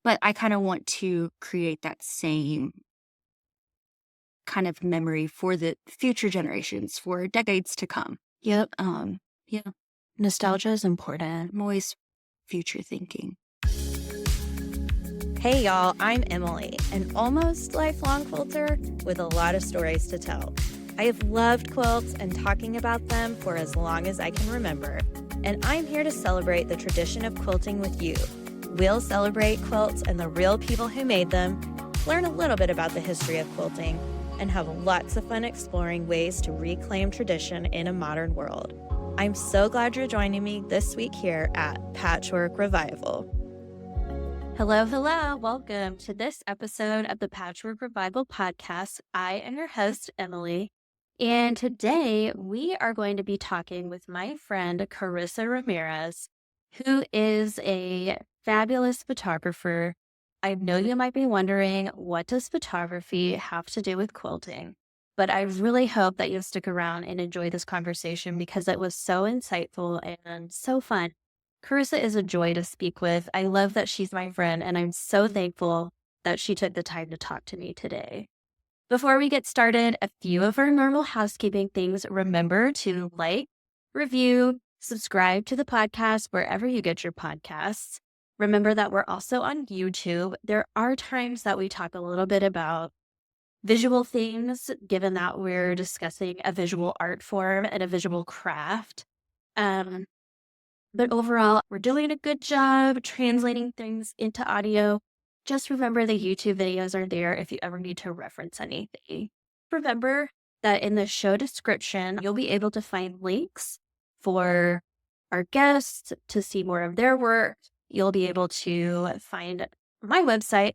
But I kind of want to create that same kind of memory for the future generations for decades to come. Yep. Yeah, Nostalgia is important. I'm always future thinking. Hey y'all, I'm Emily, an almost lifelong quilter with a lot of stories to tell. I have loved quilts and talking about them for as long as I can remember, and I'm here to celebrate the tradition of quilting with you. We'll celebrate quilts and the real people who made them, learn a little bit about the history of quilting, and have lots of fun exploring ways to reclaim tradition in a modern world. I'm so glad you're joining me this week here at Patchwork Revival. Hello, hello. Welcome to this episode of the Patchwork Revival podcast. I am your host, Emily, and today we are going to be talking with my friend, Carissa Ramirez, who is a fabulous photographer. I know you might be wondering, what does photography have to do with quilting? But I really hope that you'll stick around and enjoy this conversation because it was so insightful and so fun. Carissa is a joy to speak with. I love that she's my friend, and I'm so thankful that she took the time to talk to me today. Before we get started, a few of our normal housekeeping things. Remember to like, review, subscribe to the podcast wherever you get your podcasts. Remember that we're also on YouTube. There are times that we talk a little bit about visual things, given that we're discussing a visual art form and a visual craft. But overall, we're doing a good job translating things into audio. Just remember the YouTube videos are there if you ever need to reference anything. Remember that in the show description, you'll be able to find links for our guests to see more of their work. You'll be able to find my website,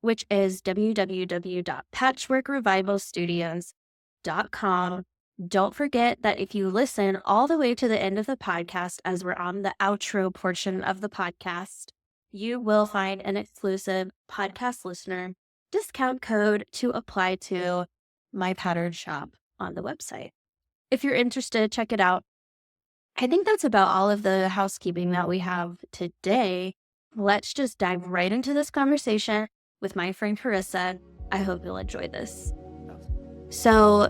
which is www.patchworkrevivalstudios.com. Don't forget that if you listen all the way to the end of the podcast, as we're on the outro portion of the podcast, you will find an exclusive podcast listener discount code to apply to my pattern shop on the website. If you're interested, check it out. I think that's about all of the housekeeping that we have today. Let's just dive right into this conversation with my friend Carissa. I hope you'll enjoy this. So,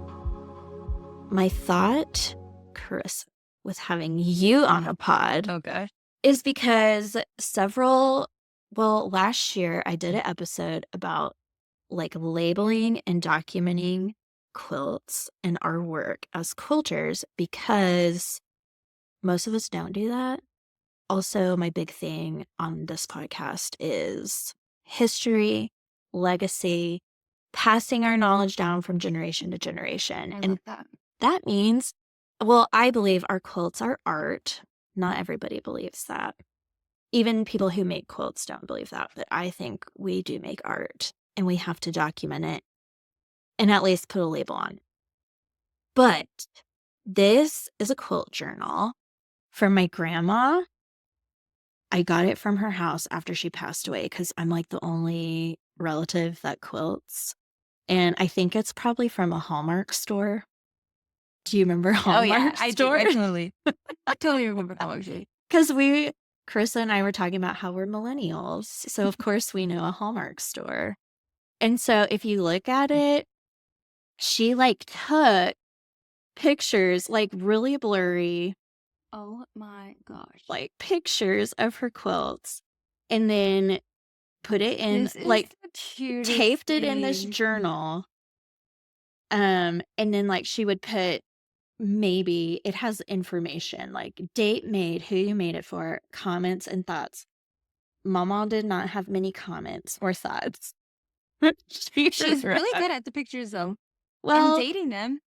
my thought, Carissa, with having you on a pod is because last year I did an episode about like labeling and documenting quilts and our work as quilters because most of us don't do that. Also, my big thing on this podcast is history, legacy, passing our knowledge down from generation to generation. I love that. That means, well, I believe our quilts are art. Not everybody believes that. Even people who make quilts don't believe that, but I think we do make art and we have to document it and at least put a label on it. But this is a quilt journal from my grandma. I got it from her house after she passed away because I'm like the only relative that quilts. And I think it's probably from a Hallmark store. Do you remember Hallmark store? I totally remember Hallmark store. Because Carissa and I were talking about how we're millennials. So, of course, we know a Hallmark store. And so if you look at it, she like took pictures, like really blurry, Oh my gosh. like pictures of her quilts and then put it in, This is like the cutest taped it in this thing. journal. And then like she would put, maybe it has information like date made, who you made it for, comments and thoughts. Mama did not have many comments or thoughts. She's really good at the pictures though. Well, And dating them.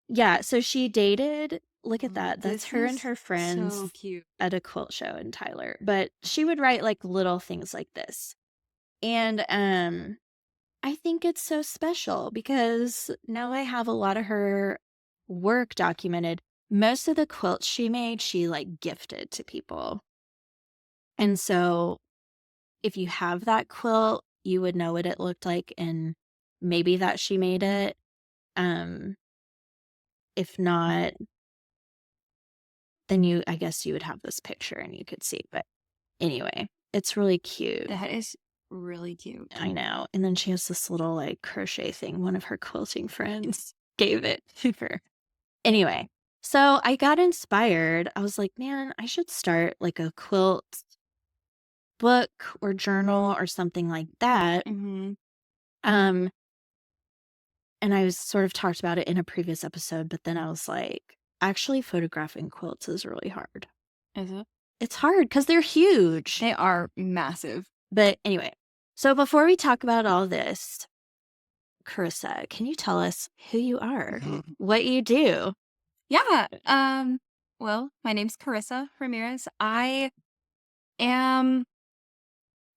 yeah, so she dated, look at that. That's This her and is her friends So cute. at a quilt show in Tyler. But she would write like little things like this. And I think it's so special because now I have a lot of her work documented. Most of the quilts she made, she like gifted to people. And so if you have that quilt, you would know what it looked like and maybe that she made it. If not, then I guess you would have this picture and you could see. But anyway, it's really cute. That is really cute. I know. And then she has this little like crochet thing. One of her quilting friends gave it to her. Anyway, so I got inspired. I was like, man, I should start like a quilt book or journal or something like that. Mm-hmm. Um, and I was sort of talked about it in a previous episode, but then I was like, actually photographing quilts is really hard. Is it? It's hard because they're huge. They are massive. But anyway, so before we talk about all this, Carissa, can you tell us who you are, what you do? Yeah. Well, my name's Carissa Ramirez. I am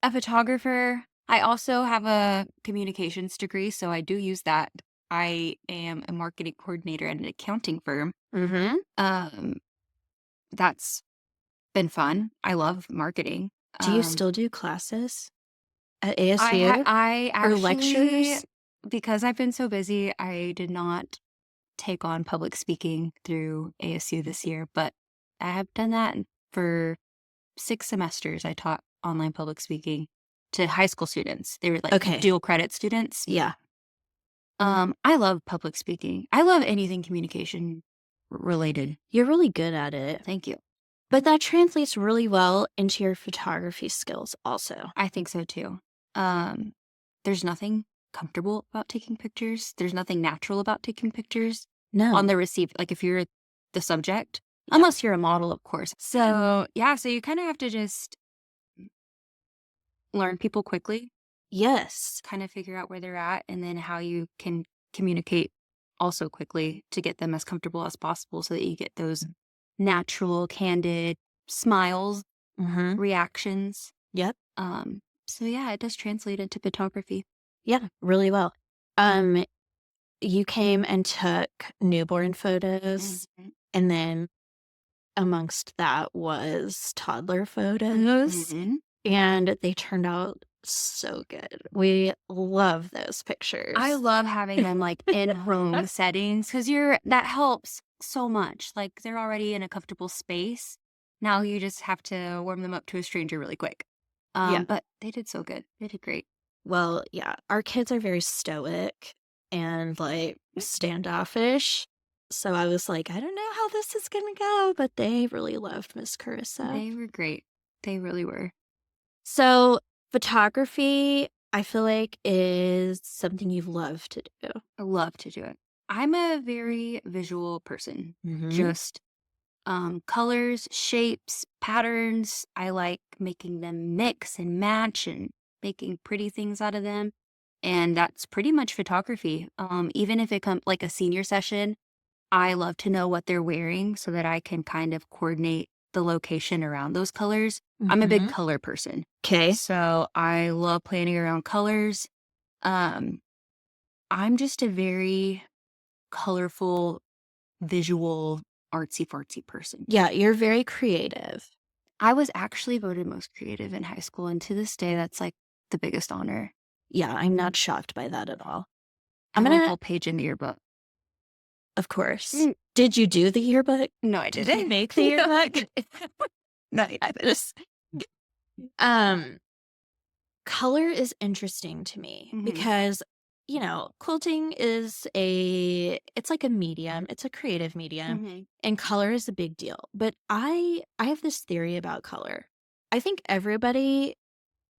a photographer. I also have a communications degree, so I do use that. I am a marketing coordinator at an accounting firm. Mm-hmm. That's been fun. I love marketing. Do you still do classes at I ASU I or actually, lectures? because I've been so busy, I did not take on public speaking through ASU this year, but I have done that for 6 semesters. I taught online public speaking to high school students. They were like Okay. dual credit students. Yeah. I love public speaking. I love anything communication related. You're really good at it. Thank you. But that translates really well into your photography skills also. I think so too. There's nothing comfortable about taking pictures. There's nothing natural about taking pictures No. on the receive. Like if you're the subject, Yeah. unless you're a model, of course. So yeah, so you kind of have to just learn people quickly, Yes. kind of figure out where they're at, and then how you can communicate also quickly to get them as comfortable as possible so that you get those natural, candid smiles, Mm-hmm. reactions. Yep. So yeah, it does translate into photography. Yeah, really well. You came and took newborn photos, Mhm. and then amongst that was toddler photos, Mhm. and they turned out so good. We love those pictures. I love having them like in home settings because that helps so much. Like they're already in a comfortable space. Now you just have to warm them up to a stranger really quick. Yeah. But they did so good. They did great. Well, yeah, our kids are very stoic and like standoffish. So I was like, I don't know how this is going to go, but they really loved Miss Carissa. They were great. They really were. So photography, I feel like, is something you love to do. I love to do it. I'm a very visual person. Mhm. Just colors, shapes, patterns. I like making them mix and match and making pretty things out of them. And that's pretty much photography. Even if it comes like a senior session, I love to know what they're wearing so that I can kind of coordinate the location around those colors. I'm a big Mhm. color person. Okay. So I love planning around colors. I'm just a very colorful, visual, artsy fartsy person. Yeah, you're very creative. I was actually voted most creative in high school, and to this day, that's like the biggest honor. Yeah, I'm not shocked by that at all. I I'm have a gonna, whole page in the yearbook. of course. Mm. Did you do the yearbook? No, I Did didn't you make the yearbook? Not yet. Just- color is interesting to me Mhm. because, quilting is it's like a medium. It's a creative medium. Mhm. And color is a big deal. But I have this theory about color. I think everybody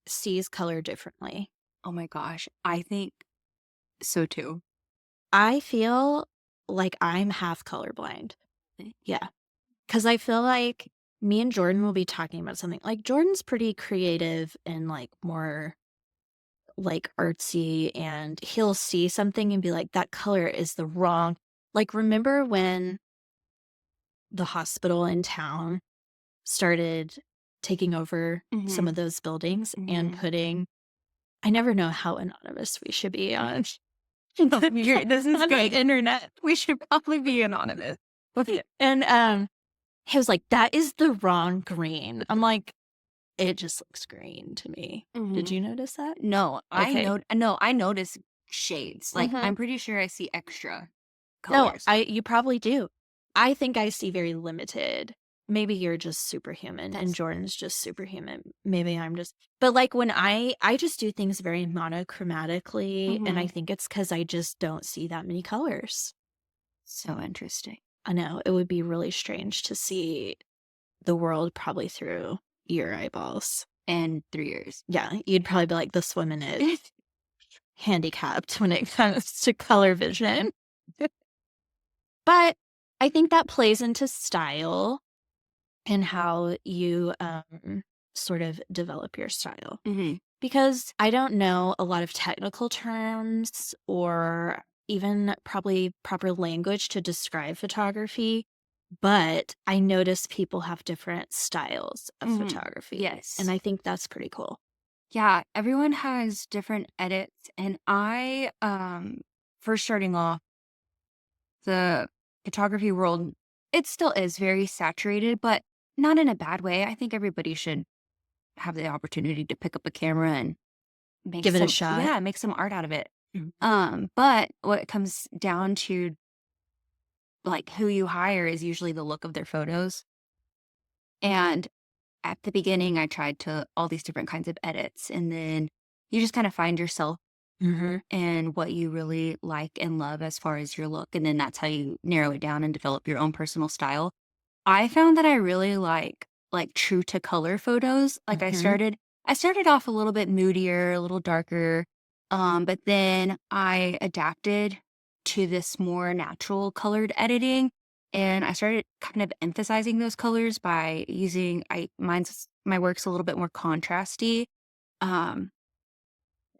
sees color differently. Oh my gosh, I think so too. I feel like I'm half colorblind. Eh? Yeah. Because I feel like me and Jordan will be talking about something. Like Jordan's pretty creative and like more like artsy, and he'll see something and be like, that color is the wrong. Like, remember when the hospital in town started taking over some Mhm. of those buildings and Mhm. putting, I never know how anonymous we should be on This is on the good. internet. We should probably be anonymous. And he was like, that is the wrong green. I'm like, it just looks green to me. Did Mhm. you notice that? No, Okay. I notice shades. Like Mhm. I'm pretty sure I see extra No, colors. you probably do. I think I see very limited maybe you're just superhuman and That's Jordan's just superhuman. Maybe I'm just, but like when I just do things very monochromatically, and I mhm. think it's because I just don't see that many colors. So interesting. I know it would be really strange to see the world probably through your eyeballs. And 3 years. Yeah, you'd probably be like, this woman is handicapped when it comes to color vision. But I think that plays into style and how you sort of develop your style. Mhm. Because I don't know a lot of technical terms or even probably proper language to describe photography, but I notice people have different styles of Mhm. photography. And Yes. I think that's pretty cool. Yeah, everyone has different edits, and first starting off, the photography world, it still is very saturated, but not in a bad way. I think everybody should have the opportunity to pick up a camera and make Give it a some shot. yeah, make some art out of it. But what it comes down to, like, who you hire is usually the look of their photos, and at the beginning, I tried to all these different kinds of edits, and then you just kind of find yourself Mm-hmm. and what you really like and love as far as your look, and then that's how you narrow it down and develop your own personal style. I found that I really like true to color photos. Like Mm-hmm. I started off a little bit moodier, a little darker, but then I adapted to this more natural colored editing, and I started kind of emphasizing those colors by using my work's a little bit more contrasty. Um,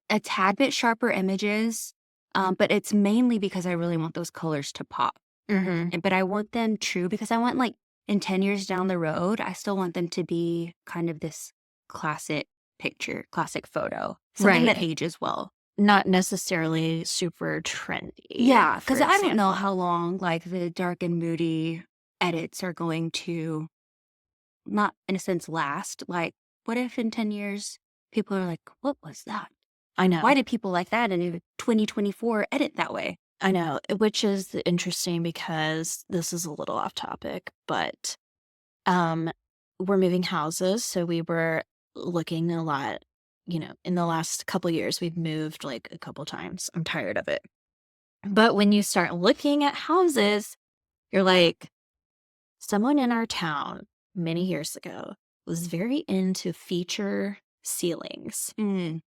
a tad bit sharper images, but it's mainly because I really want those colors to pop. Mm-hmm. But I want them true because I want, like, in 10 years down the road, I still want them to be kind of this classic picture, classic photo, something that Right. ages well. Not necessarily super trendy, Yeah, for because I don't know example. how long, like, the dark and moody edits are going to, not in a sense, last. Like, what if in 10 years people are like, "What was that? I know. Why did people like that in 2024 edit that way?" I know, which is interesting because this is a little off topic, but um we're moving houses, so we were looking a lot, in the last couple years we've moved like a couple times. I'm tired of it. But when you start looking at houses, you're like, someone in our town many years ago was very into feature ceilings. Mm,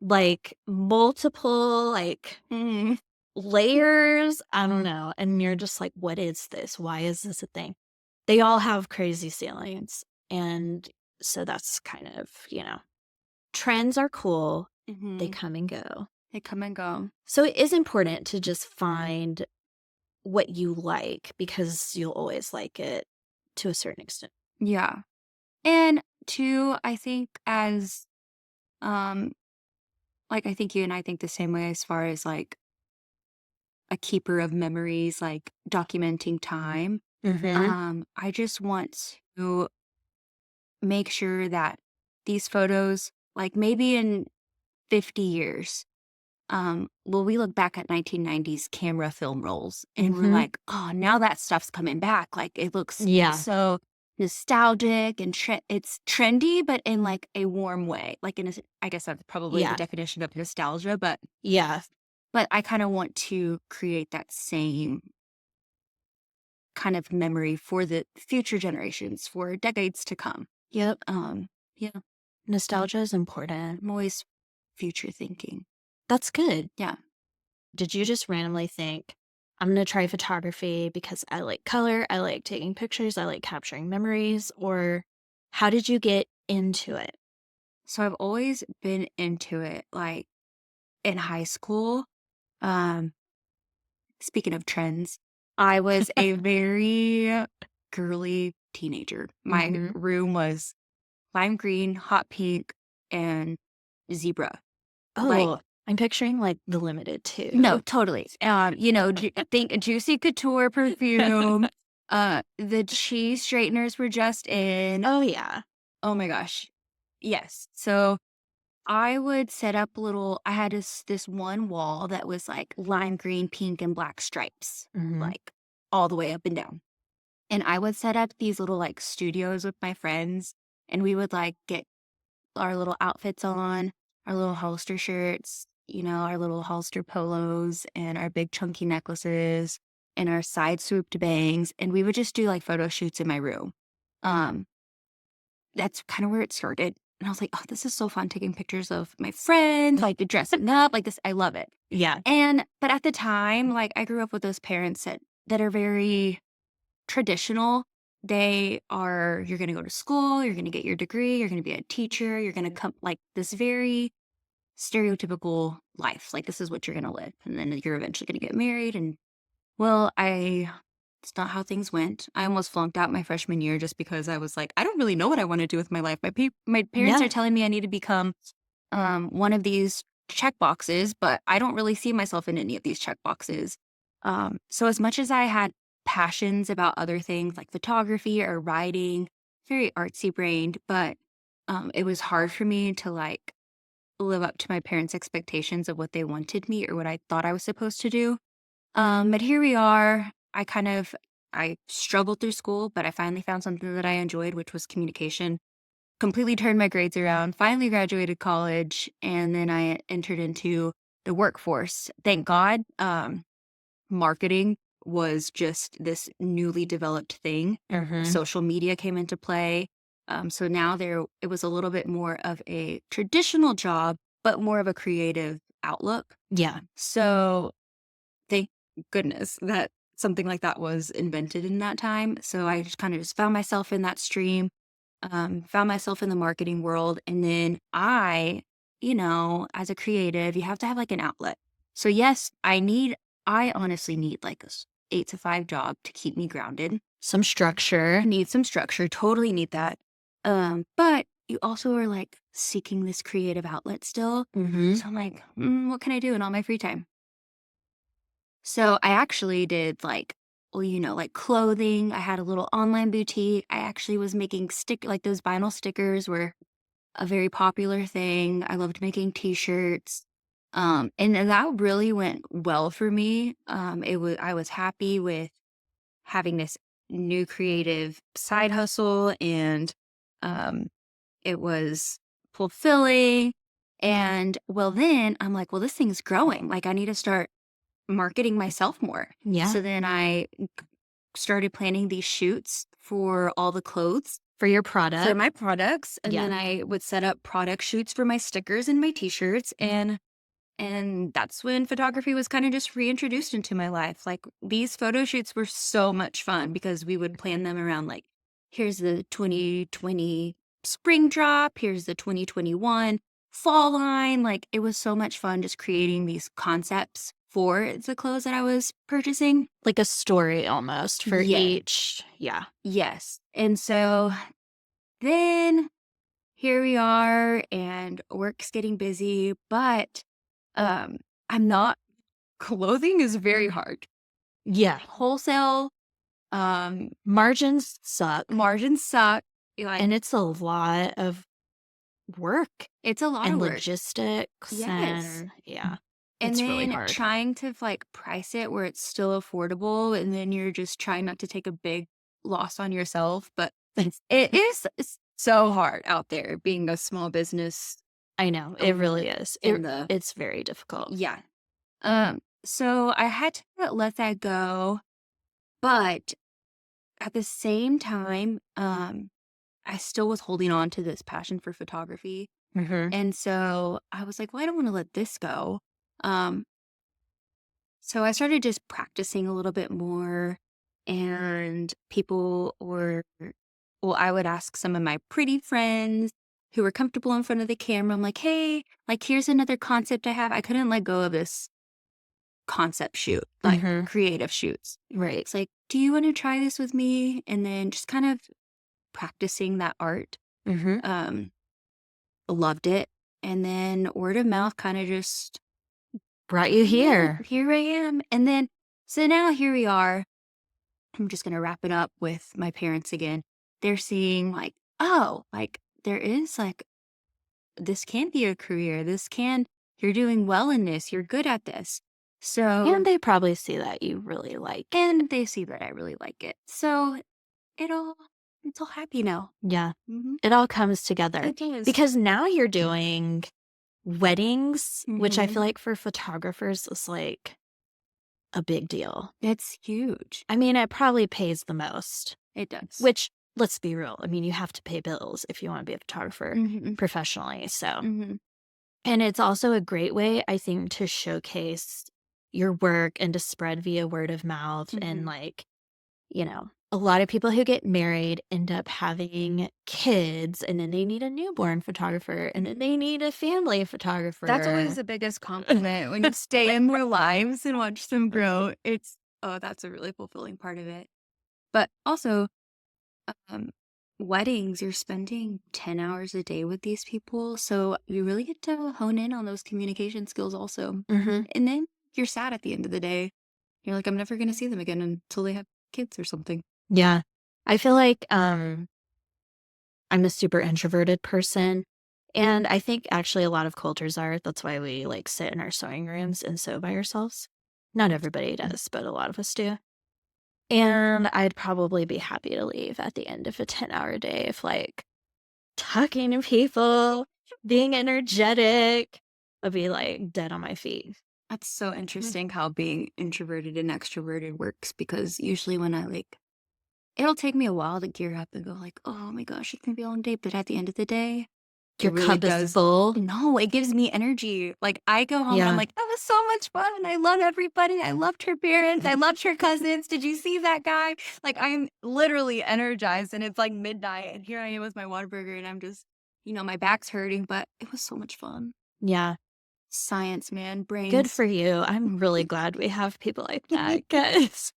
Like multiple mm. layers, I don't know, and you're just like, "What is this? Why is this a thing?" They all have crazy ceilings, and so that's kind of, trends are cool, they Mhm. come and go. They come and go. So it is important to just find what you like because you'll always like it to a certain extent. Yeah. And two, I think as um like I think you and I think the same way as far as like a keeper of memories, like documenting time. Mhm. I just want to make sure that these photos, like maybe in 50 years, well, we look back at 1990s camera film rolls and we're Mhm. like, oh, now that stuff's coming back. Like it looks Yeah. so nostalgic and it's trendy, but in like a warm way. Like I guess that's probably the Yeah. definition of nostalgia, Yeah. but I kind of want to create that same kind of memory for the future generations for decades to come. Yep. Yeah, Nostalgia is important. I'm always future thinking. That's good. Yeah. Did you just randomly think, I'm going to try photography because I like color, I like taking pictures, I like capturing memories? Or how did you get into it? So I've always been into it. Like in high school, um, speaking of trends, I was a very girly teenager. My Hmm. room was lime green, hot pink, and zebra. Like, Oh, I'm picturing like the limited no, too. totally. Think Juicy Couture perfume. The cheese straighteners were just in. Oh, yeah. Oh my gosh. Yes. So I would set up I had this one wall that was like lime green, pink, and black stripes, Hmm. like all the way up and down. And I would set up these little like studios with my friends, and we would like get our little outfits on, our little holster shirts, our little holster polos and our big chunky necklaces and our side swooped bangs. And we would just do like photo shoots in my room. Um, that's kind of where it started. And I was like, oh, this is so fun taking pictures of my friends, like dressing up like this. I love it. Yeah. But at the time, like I grew up with those parents that are very traditional. You're going to go to school, you're going to get your degree, you're going to be a teacher, you're going to come like this very stereotypical life. Like, this is what you're going to live. And then you're eventually going to get married. And well, it's not how things went. I almost flunked out my freshman year just because I was like, I don't really know what I want to do with my life. My parents Yeah. are telling me I need to become one of these check boxes, but I don't really see myself in any of these check boxes. So as much as I had passions about other things like photography or writing, very artsy brained, but it was hard for me to like live up to my parents' expectations of what they wanted me or what I thought I was supposed to do. But here we are. I struggled through school, but I finally found something that I enjoyed, which was communication. Completely turned my grades around, finally graduated college, and then I entered into the workforce. Thank God. Marketing was just this newly developed thing. Mm-hmm. Social media came into play. So now it was a little bit more of a traditional job, but more of a creative outlook. Yeah. So thank goodness that something like that was invented in that time. So I just kind of just found myself in that stream, found myself in the marketing world. And then as a creative, you have to have like an outlet. So yes, I honestly need like a 8 to 5 job to keep me grounded. Some structure. I need some structure, totally need that. But you also are like seeking this creative outlet still. Mm-hmm. So I'm like, what can I do in all my free time? So I actually did like, like clothing. I had a little online boutique. I actually was making like those vinyl stickers were a very popular thing. I loved making t-shirts. And then that really went well for me. I was happy with having this new creative side hustle, and it was fulfilling. And well, then I'm like, well, this thing's growing. Like, I need to start marketing myself more. Yeah. So then I started planning these shoots for all the clothes. For your product. For my products. And Yeah. then I would set up product shoots for my stickers and my t-shirts. And that's when photography was kind of just reintroduced into my life. Like, these photo shoots were so much fun because we would plan them around like, here's the 2020 spring drop, here's the 2021 fall line. Like, it was so much fun just creating these concepts for the clothes that I was purchasing. Like a story almost for Yeah. each. Yeah. Yes. And so then here we are, and work's getting busy, but I'm not. Clothing is very hard. Yeah. Wholesale, Margins suck. margins suck. Like, And it's a lot of work it's a lot and of work. logistics. Yes. And yeah. And It's then really hard. trying to like price it where it's still affordable, and then you're just trying not to take a big loss on yourself. But it's so hard out there being a small business. I know. It really is. It's very difficult. Yeah. So I had to let that go, but at the same time, I still was holding on to this passion for photography. Mm-hmm. And so I was like, well, I don't want to let this go. So I started just practicing a little bit more, and I would ask some of my pretty friends who were comfortable in front of the camera. I'm like, hey, like, here's another concept I have. I couldn't let go of this concept shoot, like creative shoots. Right. It's like, do you want to try this with me? And then just kind of practicing that art. Mm-hmm. Loved it. And then word of mouth kind of just Brought you here. Here I am. And then, so now here we are. I'm just going to wrap it up with my parents again. They're seeing like, oh, like there is like, this can be a career. You're doing well in this. You're good at this. So, And they probably see that you really like it. and they see that I really like it. So it's all happy now. Yeah. Mhm. It all comes together It does. because now you're doing weddings, which I feel Mhm. like for photographers is like a big deal. It's huge. I mean, it probably pays the most, It does. which let's be real. I mean, you have to pay bills if you want to be a photographer Mhm. professionally. So, Mhm. and it's also a great way, I think, to showcase your work and to spread via word of mouth. And Mhm. like, a lot of people who get married end up having kids and then they need a newborn photographer and then they need a family That's always photographer. the biggest compliment when you stay in their lives and watch them grow. That's a really fulfilling part of it. But also, um, weddings, you're spending 10 hours a day with these people. So you really get to hone in on those communication skills also. Hmm. And then you're sad at the end of the day. You're like, I'm never going to see them again until they have kids or something. Yeah. I feel like I'm a super introverted person. And I think actually a lot of quilters are. That's why we like sit in our sewing rooms and sew by ourselves. Not everybody does, but a lot of us do. And I'd probably be happy to leave at the end of a 10-hour day if like talking to people, being energetic, I'd be like dead on my feet. That's so interesting how being introverted and extroverted works because usually when it'll take me a while to gear up and go like, "Oh my gosh, it's gonna be a long day," but at the end of the day, it Your really cup is does. full. No, it gives me energy. Like, I go home and I'm Yeah. like, "That was so much fun. I love everybody. I loved her parents. I loved her cousins. Did you see that guy?" Like, I'm literally energized, and it's, like, midnight, and here I am with my Whataburger, and I'm just my back's hurting, but it was so much fun. Yeah. Science, man, Good brains. for you. I'm really glad we have people like that, guys.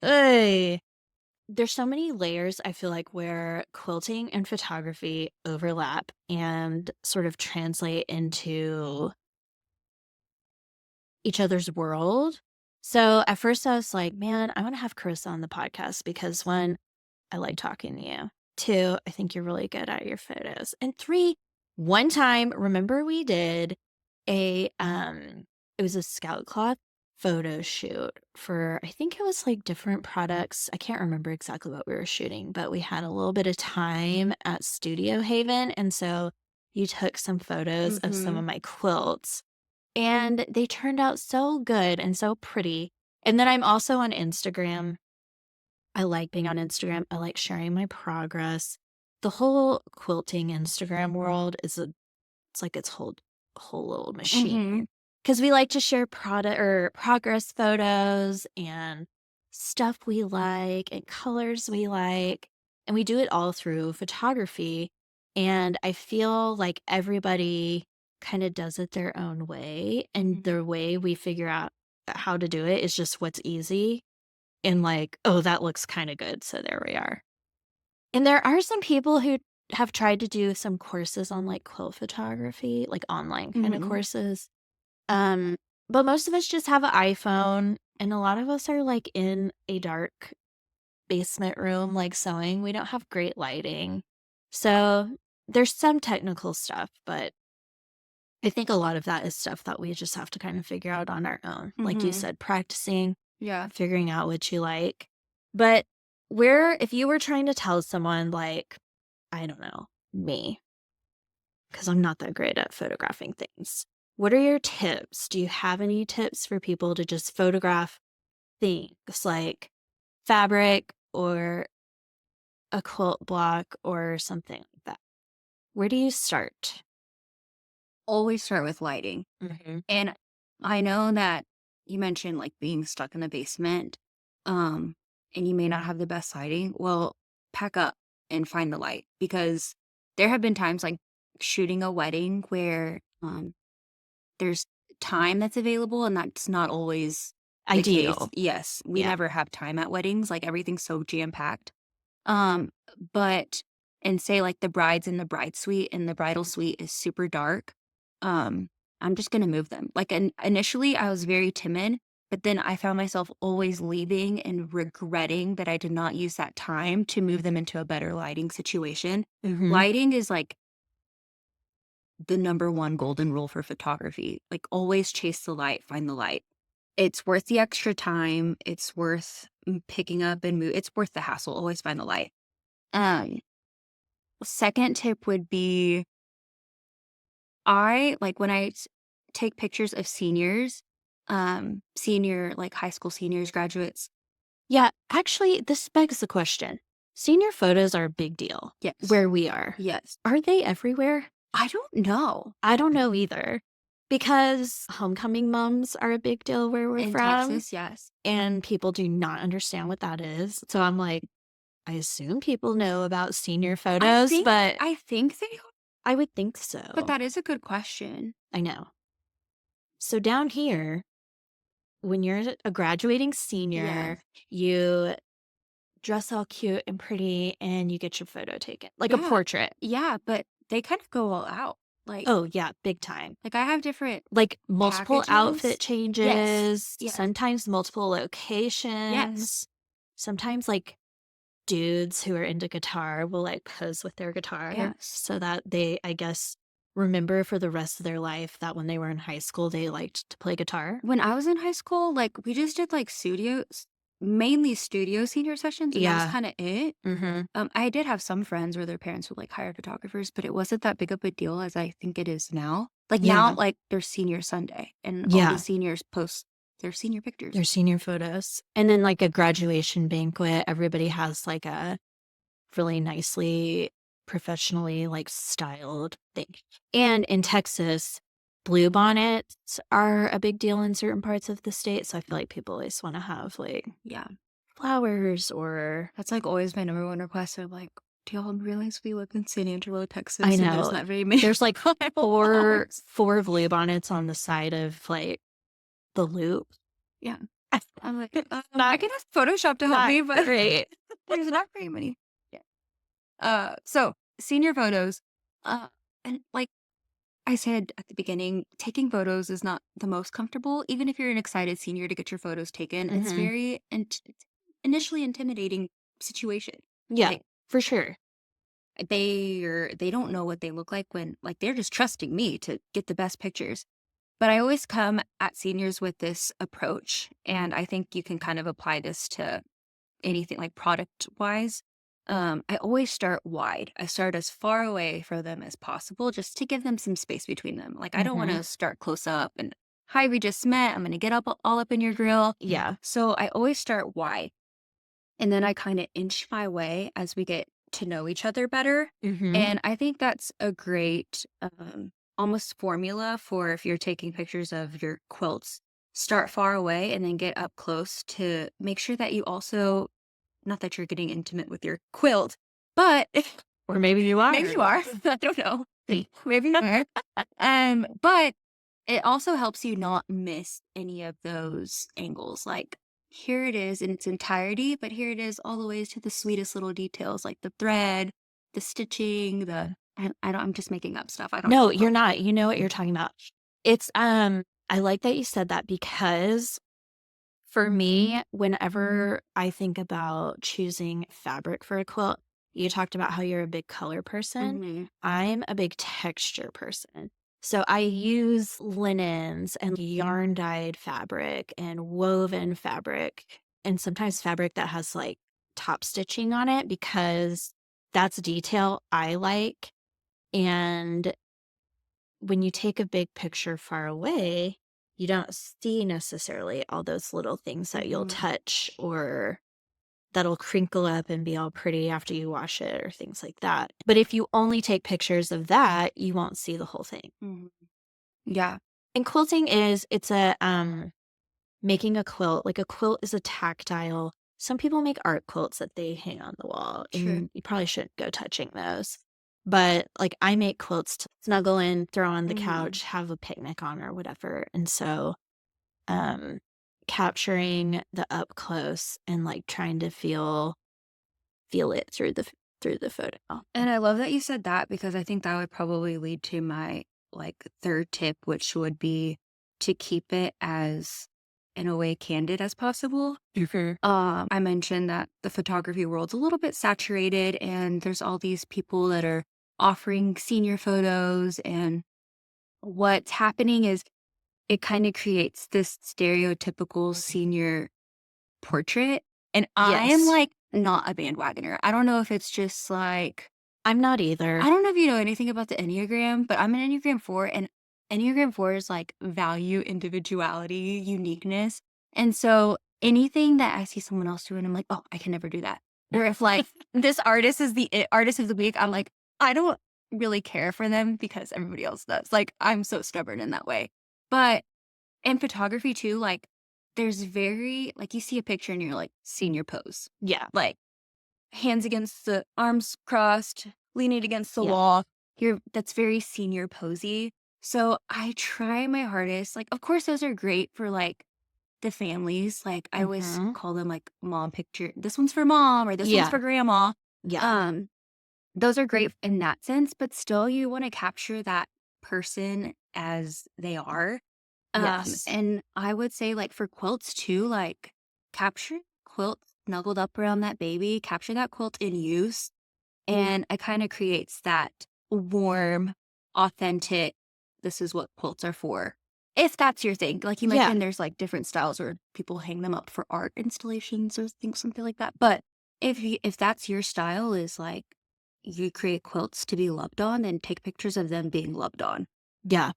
Hey. There's so many layers, I feel like, where quilting and photography overlap and sort of translate into each other's world. So at first I was like, man, I want to have Carissa on the podcast because one, I like talking to you. Two, I think you're really good at your photos. And three, one time, remember we did it was a scout cloth photo shoot for, I think it was like different products. I can't remember exactly what we were shooting, but we had a little bit of time at Studio Haven. And so you took some photos of some of Mhm. my quilts and they turned out so good and so pretty. And then I'm also on Instagram. I like being on Instagram. I like sharing my progress. The whole quilting Instagram world it's like its whole little machine. Mhm. Because we like to share product or progress photos and stuff we like and colors we like. And we do it all through photography. And I feel like everybody kind of does it their own way. And Mhm. the way we figure out how to do it is just what's easy and like, oh, that looks kind of good. So there we are. And there are some people who have tried to do some courses on like quilt photography, like online kind of Mhm. courses. Um, but most of us just have an iPhone, and a lot of us are like in a dark basement room, like sewing. We don't have great lighting. So there's some technical stuff, but I think a lot of that is stuff that we just have to kind of figure out on our own. Like you Mhm. said, practicing, Yeah. figuring out what you like. But where, if you were trying to tell someone, like, I don't know, me, because I'm not that great at photographing things, what are your tips? Do you have any tips for people to just photograph things like fabric or a quilt block or something like that? Where do you start? Always start with lighting. Hmm. And I know that you mentioned like being stuck in the basement, um, and you may not have the best lighting. Well, pack up and find the light because there have been times like shooting a wedding where there's time that's available and that's not always the case. Ideal. Yes, we Yeah. never have time at weddings. Like everything's so jam packed. Um, but and say like the brides in the bride suite and the bridal suite is super dark. Um, I'm just gonna move them. Like initially I was very timid, but then I found myself always leaving and regretting that I did not use that time to move them into a better lighting situation. Hmm. Lighting is like the number one golden rule for photography. Like always chase the light, find the light. It's worth the extra time. It's worth picking up and move. It's worth the hassle. Always find the light. Um, Second tip would be I like when take pictures of seniors, senior like high school seniors, graduates. Yeah, actually, this begs the question. Senior photos are a big deal Yes. where we are. Yes. Are they everywhere? I don't know. I don't know either. Because homecoming mums are a big deal where we're In from. Texas, yes. And people do not understand what that is. So I'm like, I assume people know about senior photos, but I think they are, I would think so. but that is a good question. I know. So down here, when you're a graduating senior, you dress all cute and pretty and you get your photo taken, like a portrait. Yeah, but they kind of go all out. Like, Oh, yeah, big time. like I have different Like multiple packages. outfit changes, Yes. sometimes multiple locations. Yes. Sometimes like dudes who are into guitar will like pose with their guitar Yes. so that they, I guess, remember for the rest of their life that when they were in high school, they liked to play guitar. When I was in high school, like we just did like mainly studio senior sessions, and that was kind of it. Mm-hmm. I did have some friends where their parents would like hire photographers, but it wasn't that big of a deal as I think it is now. Like now, like there's senior Sunday, and all the seniors post their senior pictures. Their senior photos. And then like a graduation banquet, everybody has like a really nicely, professionally like styled thing. And in Texas, blue bonnets are a big deal in certain parts of the state. So I feel like people always want to have like flowers or that's like always my number one request. I'm like, do y'all realize we live in San Angelo, Texas? I know. And there's not very many. There's like four blue bonnets on the side of like the loop. Yeah. I'm like, I can ask Photoshop to help me, but great. There's not very many. Yeah. So senior photos, and like I said at the beginning, taking photos is not the most comfortable. Even if you're an excited senior to get your photos taken, it's very initially intimidating situation. Yeah, like, for sure. They don't know what they look like when like they're just trusting me to get the best pictures. But I always come at seniors with this approach, and I think you can kind of apply this to anything like product wise. I always start wide. I start as far away from them as possible just to give them some space between them. Like, I don't want to start close up and, hi, we just met. I'm going to get up all up in your grill. Yeah. So I always start wide. And then I kind of inch my way as we get to know each other better. And I think that's a great almost formula for if you're taking pictures of your quilts. Start far away and then get up close to make sure that you also, not that you're getting intimate with your quilt, but or maybe you are. Maybe you are. I don't know. Maybe you are. But it also helps you not miss any of those angles. Like here it is in its entirety, but here it is all the ways to the sweetest little details, like the thread, the stitching, I'm just making up stuff. I don't know. know. No, you're not. You know what you're talking about. It's I like that you said that because for me, whenever I think about choosing fabric for a quilt, you talked about how you're a big color person. I'm a big texture person. So I use linens and yarn dyed fabric and woven fabric and sometimes fabric that has like top stitching on it because that's detail I like. And when you take a big picture far away, you don't see necessarily all those little things that you'll touch or that'll crinkle up and be all pretty after you wash it or things like that. But if you only take pictures of that, you won't see the whole thing. Yeah. And quilting it's a making a quilt. Like a quilt is a tactile. Some people make art quilts that they hang on the wall. True. And you probably shouldn't go touching those. But like I make quilts to snuggle in, throw on the couch, have a picnic on or whatever. And so capturing the up close and like trying to feel it through the photo. And I love that you said that because I think that would probably lead to my like third tip, which would be to keep it as in a way candid as possible. I mentioned that the photography world's a little bit saturated and there's all these people that are offering senior photos, and what's happening is it kind of creates this stereotypical senior portrait. And I am Yes. like not a bandwagoner. I don't know if it's just like, I'm not either. I don't know if you know anything about the Enneagram, but I'm an Enneagram 4, and Enneagram 4 is like value individuality, uniqueness. And so anything that I see someone else doing, I'm like, oh, I can never do that. Or if like this artist is the artist of the week, I'm like, I don't really care for them because everybody else does. Like, I'm so stubborn in that way. But in photography too, like, there's very, like, you see a picture and you're like, senior pose. Yeah. Like, hands against the arms crossed, leaning against the Yeah. wall. That's very senior posy. So I try my hardest. Like, of course, those are great for like the families. Like, I always Mhm. call them like mom picture. This one's for mom or this one's Yeah. for grandma. Yeah. Um, those are great in that sense, but still you want to capture that person as they are. Yes. And I would say like for quilts too, like capture quilt snuggled up around that baby, capture that quilt in use. And it kind of creates that warm, authentic, this is what quilts are for. If that's your thing. Like you Yeah. mentioned, there's like different styles where people hang them up for art installations or things, something like that. But if that's your style, is like you create quilts to be loved on, then take pictures of them being loved on. Yeah.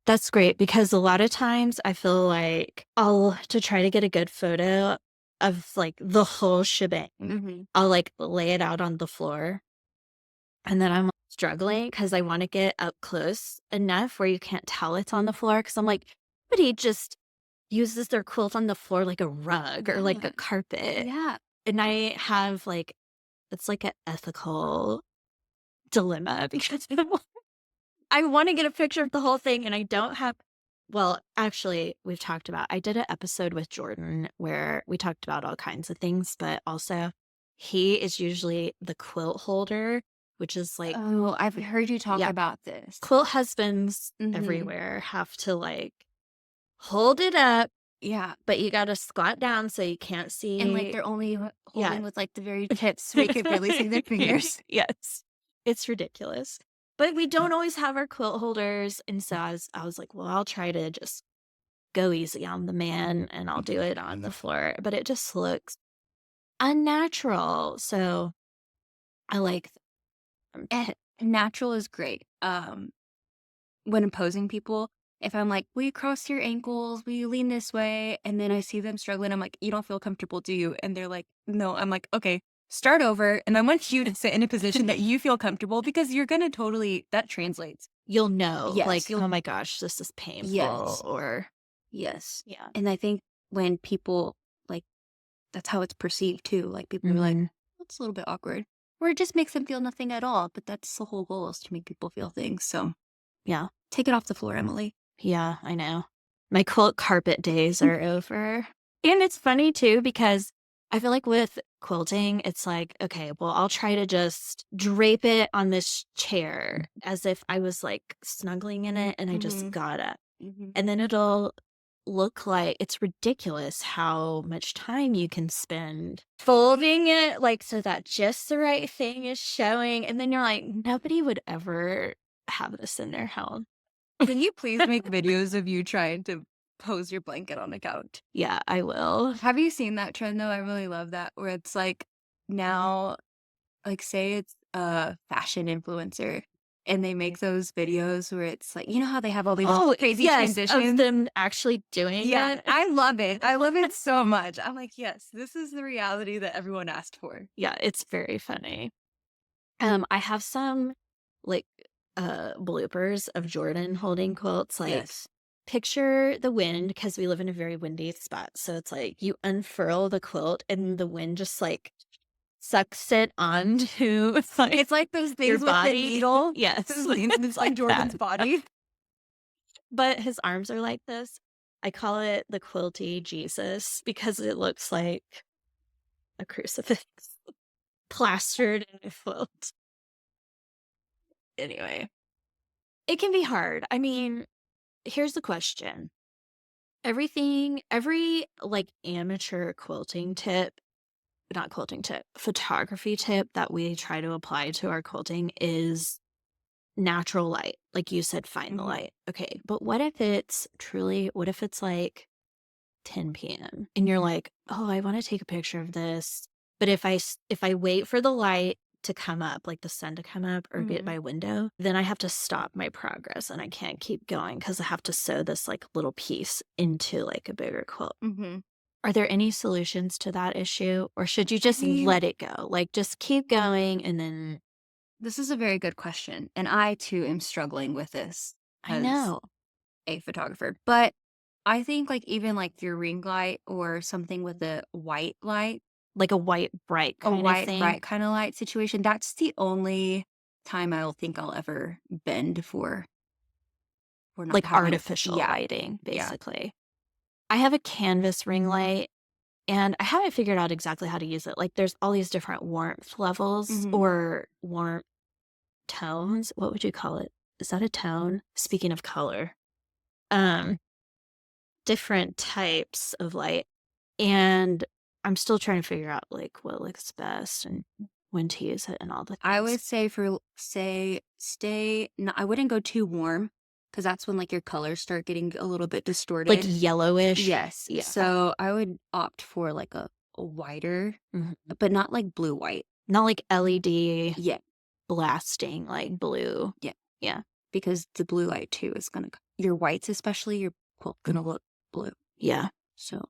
That's great because a lot of times I feel like to try to get a good photo of like the whole shebang, Mm-hmm. I'll like lay it out on the floor and then I'm struggling because I want to get up close enough where you can't tell it's on the floor. Cause I'm like, but he just uses their quilt on the floor like a rug or like a carpet. Yeah. And I have like, it's like an ethical dilemma because I want to get a picture of the whole thing and I don't have. Well, actually, we've talked about, I did an episode with Jordan where we talked about all kinds of things, but also he is usually the quilt holder, which is like, Oh, I've heard you talk yeah, about this. quilt husbands Mhm. everywhere have to like hold it up, Yeah, but you got to squat down so you can't and, like, see. they're only Yeah. holding with, like, the very tips so we could barely see their fingers. Yes. It's ridiculous. But we don't always have our quilt holders. And so I was like, well, I'll try to just go easy on the man and I'll do it on the floor. But it just looks unnatural. So I like Eh, natural is great. When imposing people, if I'm like, "Will you cross your ankles? Will you lean this way?" And then I see them struggling, I'm like, "You don't feel comfortable, do you?" And they're like, "No." I'm like, "Okay, start over, and I want you to sit in a position that you feel comfortable because you're gonna totally that translates." you'll know, Yes, like, you'll oh my gosh, this is painful. yes, Or, yes. yeah. And I think when people like that's how it's perceived too. Like people are like, Hmm. "That's a little bit awkward." Or it just makes them feel nothing at all, but that's the whole goal is to make people feel things. So Yeah. take it off the floor, Emily. Yeah, I know. My quilt carpet days are over. And it's funny too because I feel like with quilting, it's like, okay, well, I'll try to just drape it on this chair as if I was like snuggling in it and I just Mhm, got it. mhm. And then it'll look like it's ridiculous how much time you can spend folding it like so that just the right thing is showing. And then you're like, nobody would ever have this in their house. Can you please make videos of you trying to pose your blanket on a couch? Yeah, I will. Have you seen that trend though? I really love that where it's like now, like say it's a fashion influencer and they make those videos where it's like, you know how they have all these Oh, crazy yes, of transitions? them actually doing Yeah, it. I love it. I love it so much. I'm like, yes, this is the reality that everyone asked for. Yeah, it's very funny. I have some like bloopers of Jordan holding quilts. Like, Yes. picture the wind because we live in a very windy spot. So it's like you unfurl the quilt and the wind just like sucks it onto It's like those your things with the body. needle. Yes, It's like like Jordan's that. body. But his arms are like this. I call it the quilty Jesus because it looks like a crucifix plastered in a quilt. Anyway, it can be hard. I mean, here's the question. Every like amateur quilting tip, not quilting tip, photography tip that we try to apply to our quilting is natural light. Like you said, find the Mhm. light. Okay. But what if it's like 10 p.m. and you're like, oh, I want to take a picture of this. But if I wait for the light to come up, like the sun to come up or get Mhm. my window, then I have to stop my progress and I can't keep going because I have to sew this like little piece into like a bigger quilt. Mhm. Are there any solutions to that issue, or should you I just mean, let it go? Like just keep going and then this is a very good question, and I too am struggling with this I as know. a photographer. But I think like even like your ring light or something with a white light, Like a white bright a kind of white thing. bright kind of light situation, that's the only time I'll think I'll ever bend for not Like having. artificial Yeah. lighting, Yeah. basically. I have a canvas ring light and I haven't figured out exactly how to use it. Like there's all these different warmth levels Mhm. or warmth tones. What would you call it? Is that a tone? Speaking of color. Um, different types of light. And I'm still trying to figure out like what looks best and when to use it and all the I things. would say for say stay no, I wouldn't go too warm because that's when like your colors start getting a little bit Like distorted. yellowish. Yes. Yeah. So I would opt for like a whiter, Mhm. but not like blue white. Not like LED Yeah. blasting like blue. Yeah. Yeah. Because the blue light too is gonna your whites especially your quilt gonna look blue. Yeah. So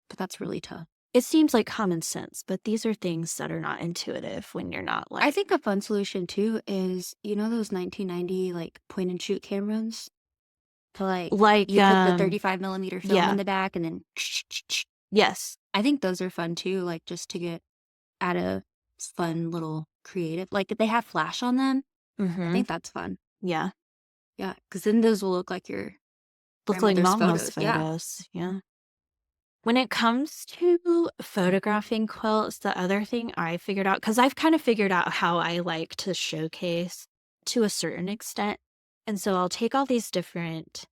but that's really tough. It seems like common sense, but these are things that are not intuitive when you're not I like think a fun solution too is those 1990 like point and shoot cameras? To like like you put the 35 millimeter film in yeah. the back and then Yes. I think those are fun too, like just to get at a fun little creative. Like if they have flash on them, I Mhm. think that's fun. Yeah. Yeah, because then those will look like your Look like grandmother's mama's photos. Yeah. photos. Yeah. When it comes to photographing quilts, the other thing I figured out, because I've kind of figured out how I like to showcase to a certain extent. And so I'll take all these different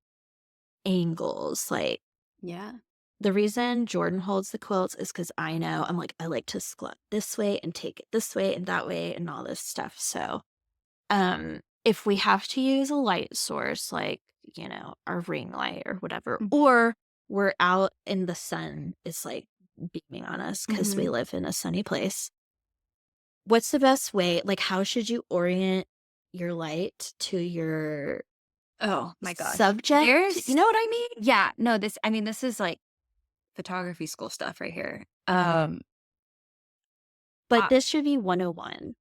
angles. Like Yeah. the reason Jordan holds the quilts is because I know I'm like, I like to squat this way and take it this way and that way and all this stuff. So if we have to use a light source like, our ring light or whatever, Mm. or we're out in the sun, it's like beaming on us because we Mhm. live in a sunny place. What's the best way? Like, how should you orient your light to your Oh my gosh. subject? You know what I mean? Yeah, no, this is like photography school stuff right here. But I this should be 101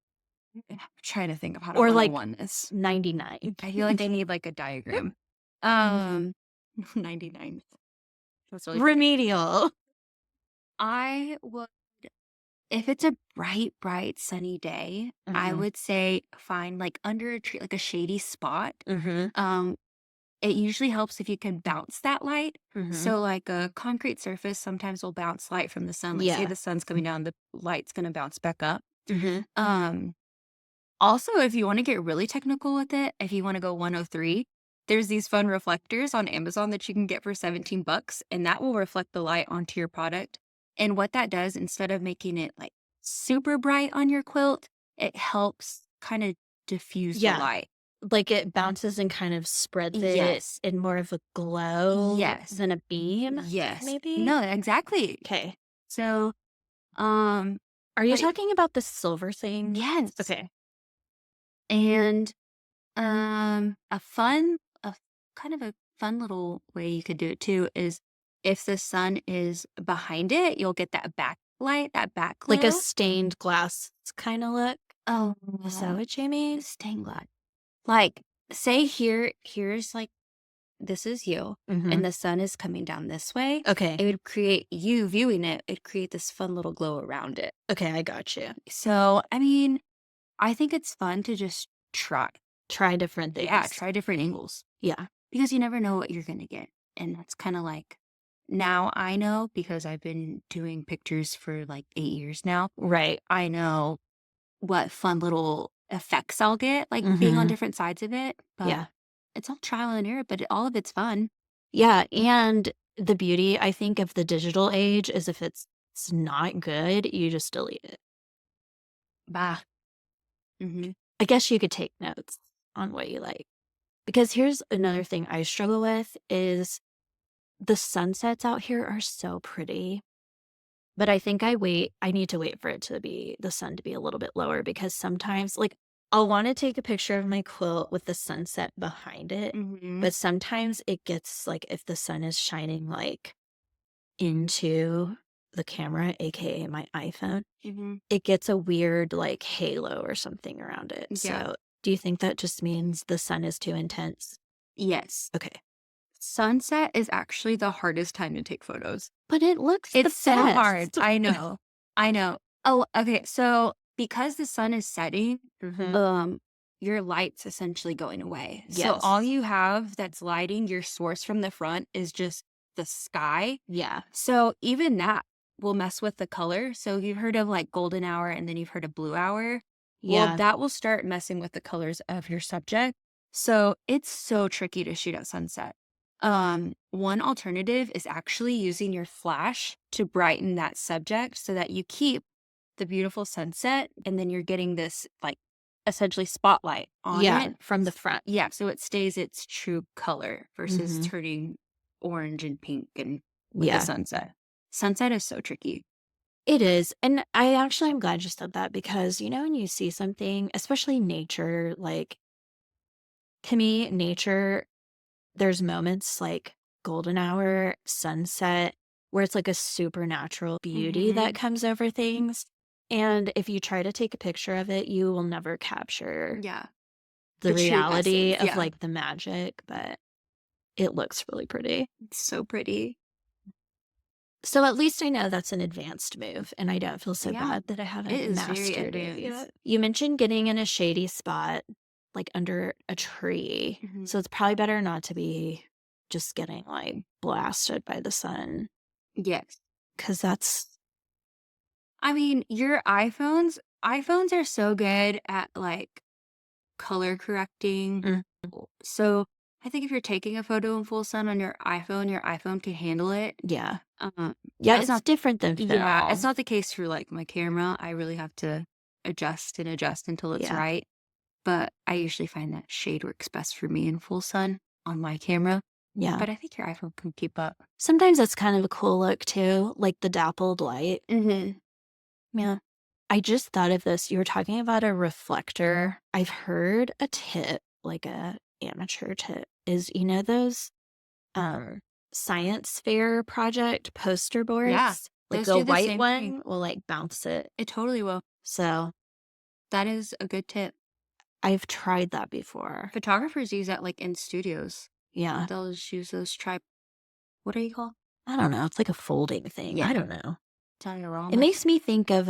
I'm trying to think of how to or like 101 this. 99. I feel like I need like a diagram. Um 99. That's really funny. Remedial. I would if it's a bright, bright sunny day, I Mhm. would say find like under a tree, like a shady spot. Mhm. Um, it usually helps if you can bounce that light. Mhm. So like a concrete surface sometimes will bounce light from the sun. Like say Yeah. the sun's coming down, the light's gonna bounce back up. Mhm. Um, Also, if you want to get really technical with it, if you want to go 103, there's these fun reflectors on Amazon that you can get for 17 bucks, and that will reflect the light onto your product. And what that does, instead of making it like super bright on your quilt, it helps kind of diffuse the Yeah. light. Like it bounces and kind of spreads it Yes. in more of a glow Yes. than a beam, Yes. maybe? No, exactly. Okay. So, um, Are you but talking about the silver thing? yes. Okay. And a kind of a fun little way you could do it too is if the sun is behind it, you'll get that backlight, that Like a backglow. stained glass kind of look? Oh, Is that what you mean? stained glass. Like, say here's like this is you, Mhm. and the sun is coming down this way. Okay. It would create you viewing it. It'd create this fun little glow around it. Okay, I got you. So, I mean, I think it's fun to just try. Try different Yeah, things. try different angles. Yeah. Because you never know what you're gonna get, and that's kinda like now I know because I've been doing pictures for, like, 8 years now. Right. I know what fun little effects I'll get, like, being on Mhm. different sides of it, but Yeah. it's all trial and error, but all of it's fun. Yeah, and the beauty, I think, of the digital age is if it's not good, you just delete it. Bah. Mhm. I guess you could take notes. on what you like. Because here's another thing I struggle with is the sunsets out here are so pretty. But I think I need to wait for the sun to be a little bit lower because sometimes, like, I'll want to take a picture of my quilt with the sunset behind it. Mhm. But sometimes it gets, like, if the sun is shining, like, into the camera, aka my iPhone, Mhm. it gets a weird, like, halo or something around it. Yeah. So do you think that just means the sun is too intense? Yes. Okay. Sunset is actually the hardest time to take photos. But it looks the It's so hard. best. I know. I know. Oh, okay. So because the sun is setting, Mhm. your light's essentially going away. So Yes. all you have that's lighting your source from the front is just the sky. Yeah. So even that will mess with the color. So you've heard of like golden hour and then you've heard of blue hour. Well, Yeah. that will start messing with the colors of your subject. So it's so tricky to shoot at sunset. One alternative is actually using your flash to brighten that subject so that you keep the beautiful sunset and then you're getting this like essentially spotlight on Yeah, it. from the front. Yeah, so it stays its true color versus Mhm. turning orange and pink and with the Yeah, sunset. Sunset is so tricky. it is, and I'm glad you said that because, when you see something, especially nature, like, to me, nature, there's moments like golden hour, sunset, where it's like a supernatural beauty that Mhm. comes over things, and if you try to take a picture of it, you will never capture Yeah, the the true reality essence. of, Yeah, like, the magic, but it looks really pretty. it's so pretty. So at least I know that's an advanced move, and I don't feel so Yeah, bad that I it haven't is very mastered it advanced. yet. You mentioned getting in a shady spot, like under a tree. Mhm. So it's probably better not to be just getting like blasted by the sun Yes. because that's, I mean, your iPhones are so good at like color correcting. mm, So I think if you're taking a photo in full sun on your iPhone can handle it. yeah. Um, Yeah, it's it's not, different than yeah, it's film. not the case for like my camera. I really have to adjust and adjust until it's Yeah. right. But I usually find that shade works best for me in full sun on my camera. Yeah. But I think your iPhone can keep up. Sometimes that's kind of a cool look too, like the dappled light. Mm-hmm. Yeah. I just thought of this. You were talking about a reflector. I've heard a tip, like a amateur tip, is those um science fair project poster Yeah, boards? Like those the do the white same thing. one will like bounce it. It totally will. So That is a good tip. I've tried that before. Photographers use that like in studios. Yeah. They'll just use those what are you called? I don't know. It's like a folding thing. I Yeah, don't know. It diorama. makes me think of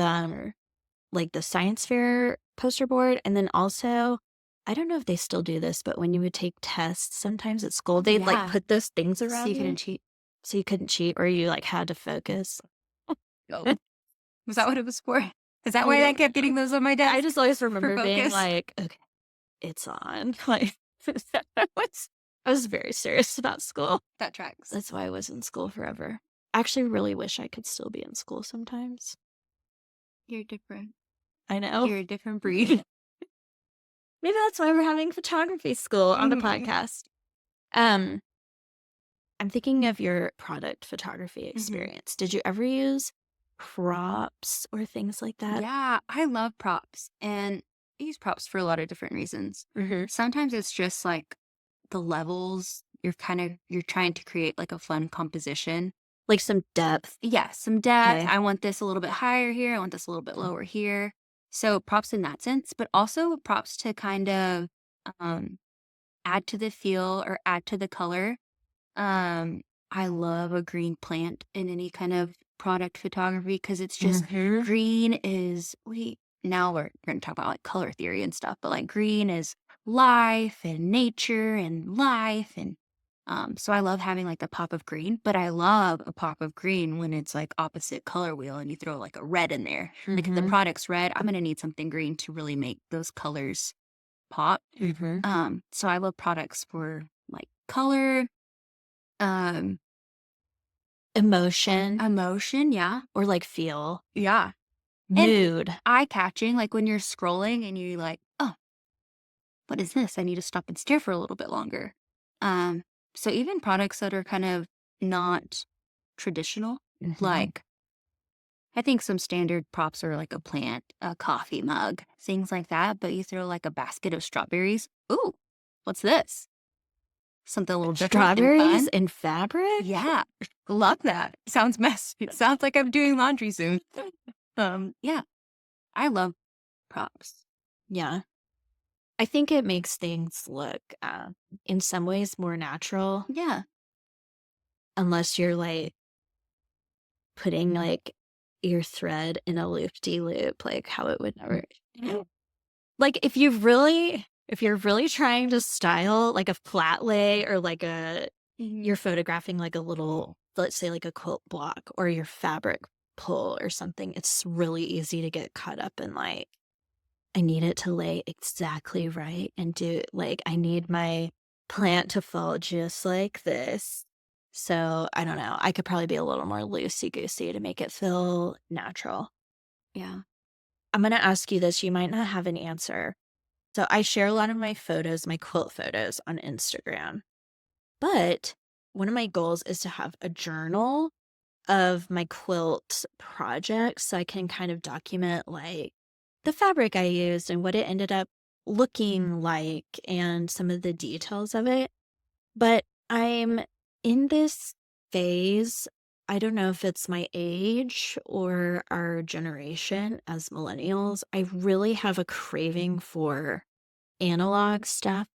like the science fair poster board. And then also, I don't know if they still do this, but when you would take tests, sometimes at school, they'd like Yeah, put those things so around you couldn't you cheat. so you couldn't cheat or you like had to focus. Oh, was that what it was for? Is that I why I don't kept getting know. those on my I desk just always for remember being focus? like, okay, it's on. Like, I was very serious about school. That tracks. That's why I was in school forever. I actually really wish I could still be in school sometimes. You're different. I know. You're a different breed. Maybe that's why we're having photography school on the Mhm. podcast. Um, I'm thinking of your product photography Mhm. experience. Did you ever use props or things like that? Yeah, I love props and I use props for a lot of different reasons. Mm-hmm. Sometimes it's just like the levels. You're trying to create like a fun composition. Like some depth. Yeah, some depth. Okay. I want this a little bit higher here. I want this a little bit lower here. So props in that sense, but also props to kind of um, add to the feel or add to the color. Um, I love a green plant in any kind of product photography because it's just Mm-hmm. green is we now we're going to talk about like color theory and stuff, but like green is life and nature and life and so I love having like the pop of green, but I love a pop of green when it's like opposite color wheel and you throw like a red in there. Like if the Mm-hmm. product's red, I'm gonna need something green to really make those colors pop. Mm-hmm. So I love products for like color, um, Emotion emotion, yeah. or like feel. Yeah. And Mood. eye catching, like when you're scrolling and you like, oh, what is this? I need to stop and stare for a little bit longer. So even products that are kind of not traditional, like I think some standard props are like a plant, a coffee mug, things like that. But you throw like a basket of strawberries. Ooh, what's this? Something a little different and Strawberries fun. in fabric? Yeah, love that. Sounds messy. It sounds like I'm doing laundry soon. Yeah, I love props. Yeah. I think it makes things look, in some ways more natural, Yeah. unless you're like putting like your thread in a loop-de-loop, like how it would never. Like if you're really trying to style like a flat lay or like you're photographing like a little, let's say like a quilt block or your fabric pull or something, it's really easy to get caught up in like, I need it to lay exactly right and do like, I need my plant to fall just like this. So I don't know. I could probably be a little more loosey-goosey to make it feel natural. Yeah. I'm going to ask you this. You might not have an answer. So I share a lot of my photos, my quilt photos on Instagram. But one of my goals is to have a journal of my quilt projects so I can kind of document like the fabric I used and what it ended up looking like and some of the details of it. But I'm in this phase. I don't know if it's my age or our generation as millennials. I really have a craving for analog stuff.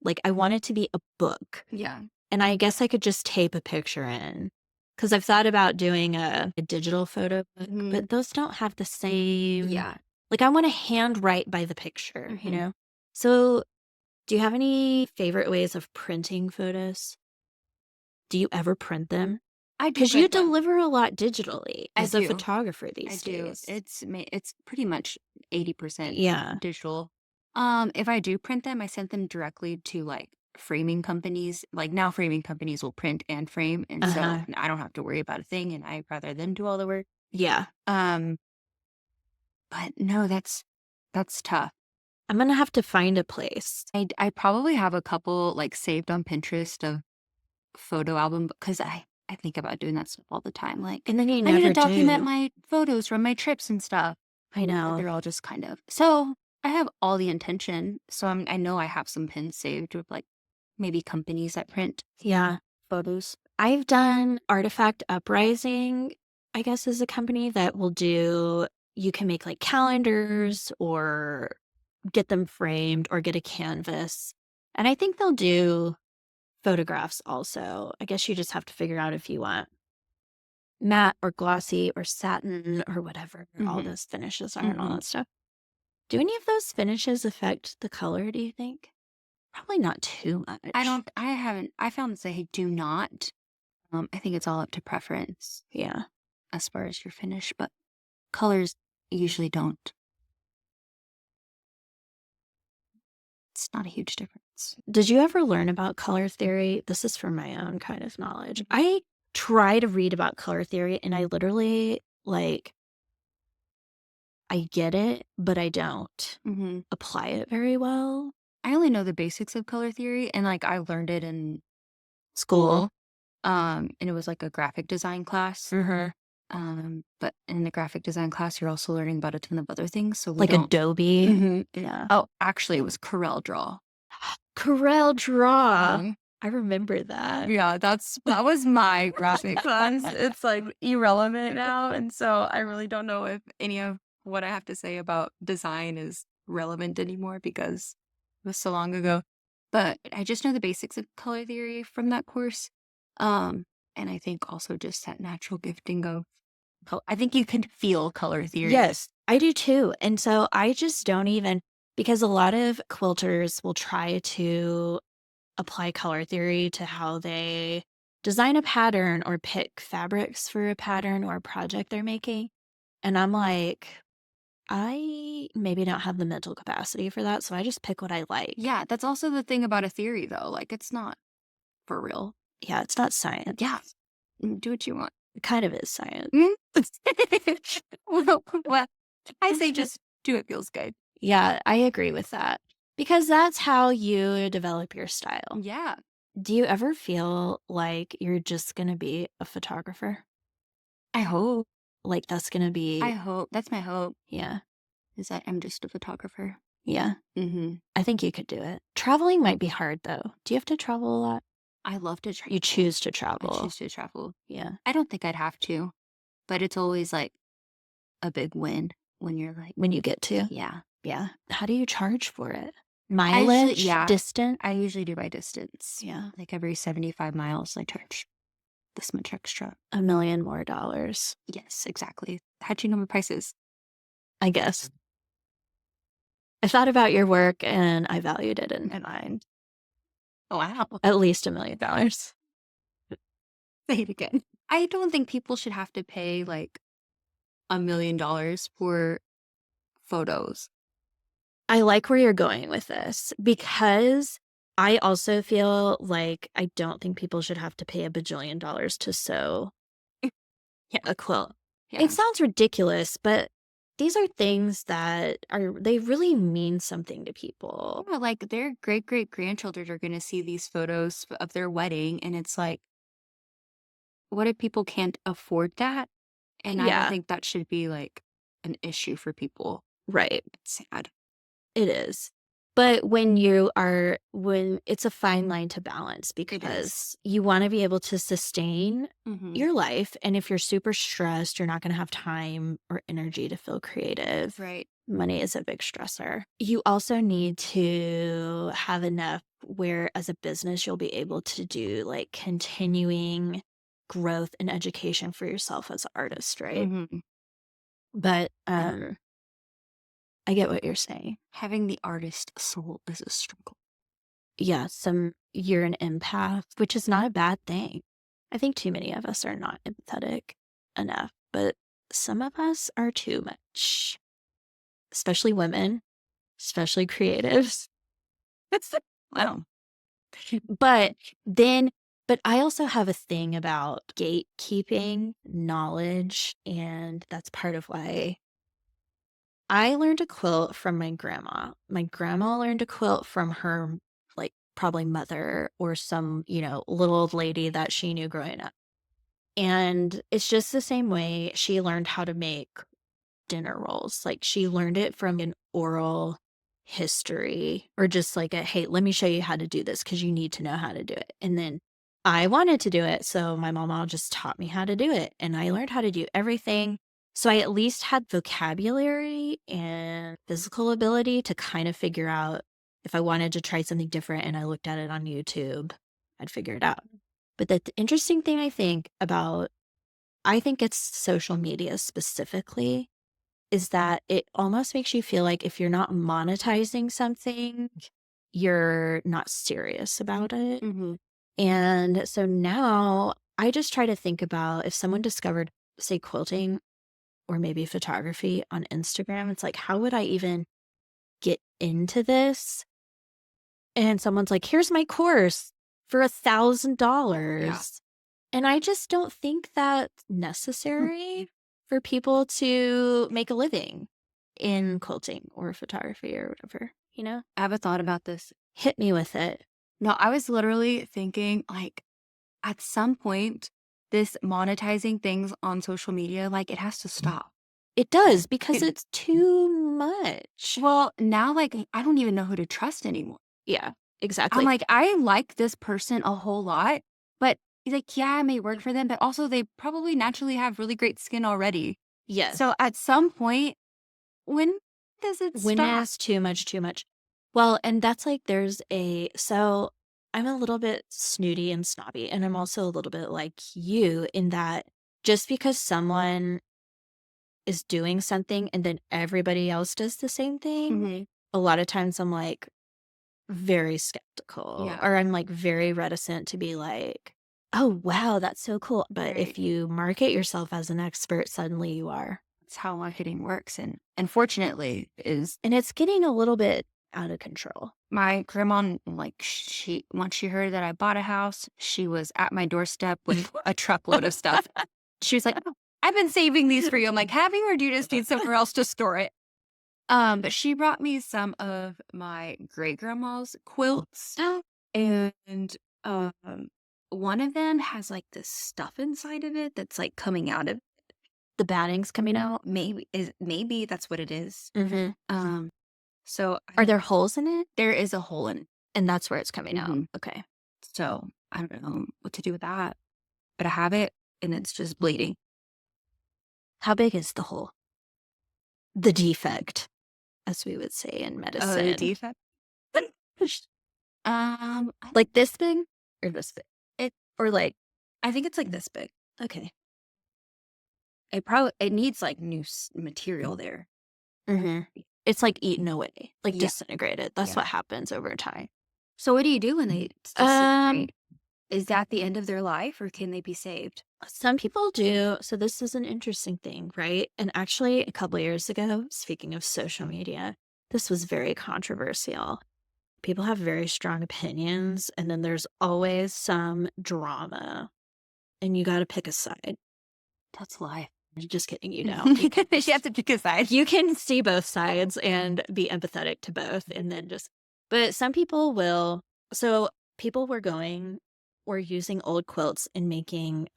Like, I want it to be a book. Yeah. And I guess I could just tape a picture in because I've thought about doing a digital photo book, but those don't have the same. Yeah. Like, I want to handwrite by the picture, you Mhm. know? So, do you have any favorite ways of printing photos? Do you ever print them? I do Because you print them. deliver a lot digitally I as a do. photographer I these do. days. It's pretty much 80% Yeah. digital. If I do print them, I send them directly to like framing companies. Like now framing companies will print and frame, and so Uh-huh. I don't have to worry about a thing, and I'd rather them do all the work. Yeah. Um, but no, that's tough. I'm going to have to find a place. I probably have a couple like saved on Pinterest of photo album because I think about doing that stuff all the time. Like, And then you I need never to document do. my photos from my trips and stuff. I But know. they're all just kind of so I have all the intention. So I know I have some pins saved with like maybe companies that print Yeah. photos. I've done Artifact Uprising, I guess, is a company that will do, you can make like calendars or get them framed or get a canvas. And I think they'll do photographs also. I guess you just have to figure out if you want matte or glossy or satin or whatever all Mhm. those finishes are and all Mhm. that stuff. Do any of those finishes affect the color, do you think? Probably not too much. I found that they do not. I think it's all up to preference Yeah. as far as your finish, but colors usually don't. It's not a huge difference. Did you ever learn about color theory? This is from my own kind of knowledge. I try to read about color theory and I literally like, I get it, but I don't Mm-hmm. apply it very well. I only know the basics of color theory, and like I learned it in School. school. And it was like a graphic design class. But in the graphic design class, you're also learning about a ton of other things. So we Like don't. Adobe. Mhm. Yeah. Oh, actually, it was Corel Draw. Corel Draw. Mhm. I remember that. Yeah, that was my graphic class. It's like irrelevant now, and so I really don't know if any of what I have to say about design is relevant anymore because it was so long ago. But I just know the basics of color theory from that course. Um, and I think also just that natural gifting of I think you can feel color theory. Yes, I do too. And so I just don't even, because a lot of quilters will try to apply color theory to how they design a pattern or pick fabrics for a pattern or a project they're making. And I'm like, I maybe don't have the mental capacity for that. So I just pick what I like. Yeah, that's also the thing about a theory though. Like it's not for real. Yeah, it's not science. Yeah. Do what you want. It kind of is science. Mm. well, I say just do it feels good. Yeah, I agree with that. Because that's how you develop your style. Yeah. Do you ever feel like you're just going to be a photographer? I hope. Like that's going to I be, hope. That's my hope, yeah, is that I'm just a photographer. yeah. Mm-hmm. I think you could do it. Traveling might be hard though. Do you have to travel a lot? I love to travel. You choose to I travel. choose to travel. Yeah. I don't think I'd have to, but it's always like a big win when you're like, When you get to. yeah. Yeah. How do you charge for it? I usually, Mileage? yeah, Distance? I usually do by distance. Yeah. Like every 75 miles, I charge this much extra. $1 million more dollars, Yes, exactly. How'd you know my prices? I guess. I thought about your work and I valued it in my mind. Wow. At least $1 million. Say it again. I don't think people should have to pay like $1 million for photos. I like where you're going with this because I also feel like I don't think people should have to pay $1 bajillion to sew Yeah. a quilt. Yeah. It sounds ridiculous, but these are things that they really mean something to people. Yeah, like their great great grandchildren are going to see these photos of their wedding, and it's like, what if people can't afford that? And I don't Yeah, think that should be like an issue for people. right. It's sad. It is. But when it's a fine line to balance because you want to be able to sustain Mm-hmm. your life. And if you're super stressed, you're not going to have time or energy to feel creative. Right. Money is a big stressor. You also need to have enough where, as a business, you'll be able to do like continuing growth and education for yourself as an artist, right? Mm-hmm. But I get what you're saying. Having the artist soul is a struggle. Yeah, you're an empath, which is not a bad thing. I think too many of us are not empathetic enough, but some of us are too much, especially women, especially creatives. That's the wow. But then, but I also have a thing about gatekeeping knowledge, and that's part of why I learned to quilt from my grandma. My grandma learned to quilt from her, like, probably mother or some, little old lady that she knew growing up. And it's just the same way she learned how to make dinner rolls. Like, she learned it from an oral history or just like hey, let me show you how to do this because you need to know how to do it. And then I wanted to do it. So my mama just taught me how to do it. And I learned how to do everything. So I at least had vocabulary and physical ability to kind of figure out if I wanted to try something different and I looked at it on YouTube, I'd figure it out. But the interesting thing I think it's social media specifically, is that it almost makes you feel like if you're not monetizing something, you're not serious about it. Mm-hmm. And so now I just try to think about if someone discovered, say, quilting or maybe photography on Instagram, it's like, how would I even get into this? And someone's like, here's my course for $1,000. Yeah. And I just don't think that's necessary for people to make a living in quilting or photography or whatever, I have a thought about this. Hit me with it. No, I was literally thinking like at some point, this monetizing things on social media, like it has to stop. It does because it's too much. Well, now like I don't even know who to trust anymore. Yeah, exactly. I'm like, I like this person a whole lot, but like, yeah, it may work for them, but also they probably naturally have really great skin already. yes. So at some point, when does it When stop? it's too much. Well, and that's like so I'm a little bit snooty and snobby, and I'm also a little bit like you in that just because someone is doing something and then everybody else does the same thing, Mhm. a lot of times I'm like very skeptical Yeah. or I'm like very reticent to be like, oh, wow, that's so cool. But if Right. you market yourself as an expert, suddenly you are. That's how marketing works. And unfortunately is And it's getting a little bit out of control. my grandma, like once she heard that I bought a house, she was at my doorstep with a truckload of stuff. She was like, oh, I've been saving these for you. I'm like, have you, or do you just need somewhere else to store it? But she brought me some of my great grandma's quilts, Oh, and um, one of them has like this stuff inside of it that's like coming out of the batting's coming out. maybe that's what it is. Mm-hmm. Um, so Are there holes in it? there is a hole in it. And that's where it's coming out. Mhm. Okay. So I don't know what to do with that, but I have it and it's just bleeding. How big is the hole? The defect, as we would say in Oh, the medicine. defect. Like this big or this big? Or like, I think it's like this big. okay. It needs like new material there. Mm-hmm. It's like eaten away, like Yeah. disintegrated. That's Yeah. what happens over time. So what do you do when they disintegrate? Is that the end of their life or can they be saved? Some people do. So this is an interesting thing, right? And actually, a couple years ago, speaking of social media, this was very controversial. People have very strong opinions, and then there's always some drama, and you got to pick a side. That's life. Just kidding, you don't. You have to pick a side. You can see both sides and be empathetic to both, and then just, but some people will. So people were using old quilts and making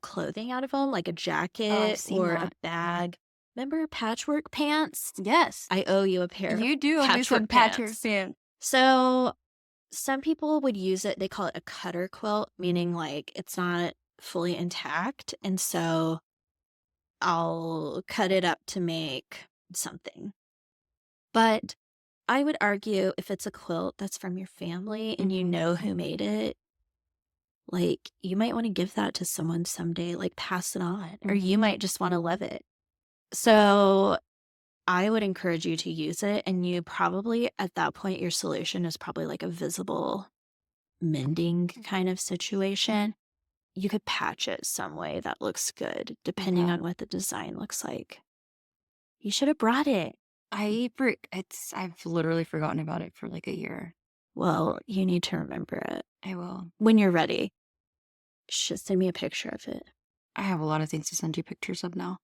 clothing out of them, like a jacket seen or a that. bag. Remember patchwork pants? Yes. I owe you a pair. You do owe me some patchwork pants. So some people would use it. They call it a cutter quilt, meaning like it's not fully intact, and so I'll cut it up to make something. But I would argue if it's a quilt that's from your family and you know who made it, like you might want to give that to someone someday, like pass it on, or you might just want to love it. So I would encourage you to use it. And you probably, at that point, your solution is probably like a visible mending kind of situation. You could patch it some way that looks good, depending on what the design looks like. You should have brought it. I've literally forgotten about it for like a year. Well, you need to remember it. I will. When you're ready, just send me a picture of it. I have a lot of things to send you pictures of now.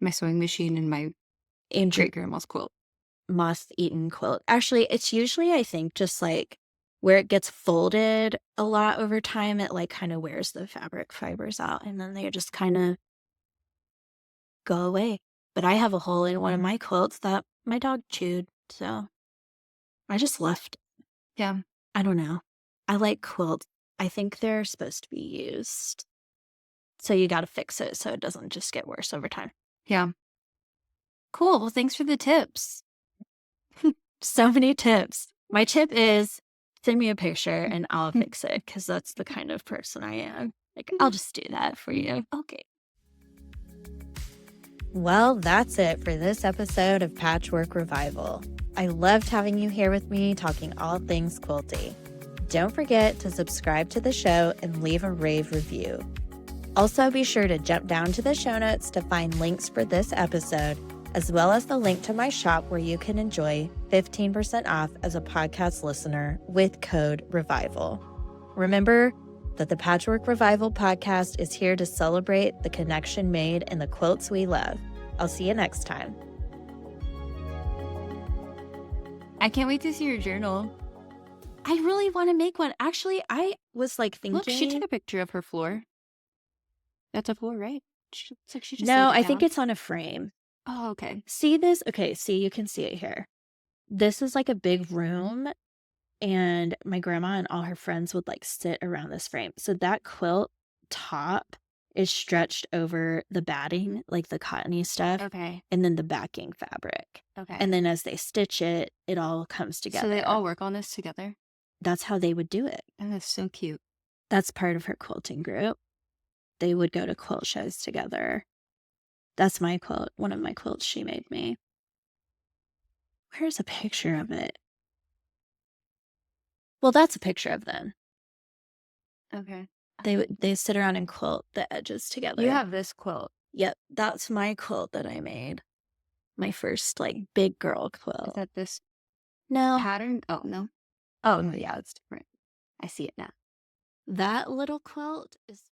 My sewing machine and my And great grandma's quilt. moth-eaten quilt. Actually, it's usually, I think, just like where it gets folded a lot over time, it like kind of wears the fabric fibers out and then they just kind of go away. But I have a hole in one of my quilts that my dog chewed, so I just left it. Yeah. I don't know. I like quilts. I think they're supposed to be used. So you got to fix it so it doesn't just get worse over time. Yeah. Cool. Well, thanks for the tips. So many tips. My tip is send me a picture and I'll fix it because that's the kind of person I am. Like, I'll just do that for you. Okay. Well, that's it for this episode of Patchwork Revival. I loved having you here with me talking all things quilty. Don't forget to subscribe to the show and leave a rave review. Also, be sure to jump down to the show notes to find links for this episode, as well as the link to my shop where you can enjoy 15% off as a podcast listener with code REVIVAL. Remember that the Patchwork Revival podcast is here to celebrate the connection made in the quilts we love. I'll see you next time. I can't wait to see your journal. I really want to make one. Actually, I was like thinking. Look, she took a picture of her floor. That's a floor, right? Looks like she just No, laid it I think down. it's on a frame. Oh, okay. See this? Okay, see, you can see it here. This is like a big room, and my grandma and all her friends would like sit around this frame. So that quilt top is stretched over the batting, like the cottony stuff, Okay. and then the backing fabric. Okay. And then as they stitch it, it all comes together. So they all work on this together? That's how they would do it. And that's so cute. That's part of her quilting group. They would go to quilt shows together. That's my quilt, one of my quilts she made me. Where's a picture of it? Well, that's a picture of them. Okay. They sit around and quilt the edges together. You have this quilt. Yep, that's my quilt that I made. My first like big girl quilt. Is that this No, pattern? Oh, no. Oh, no, yeah, it's different. I see it now. that little quilt is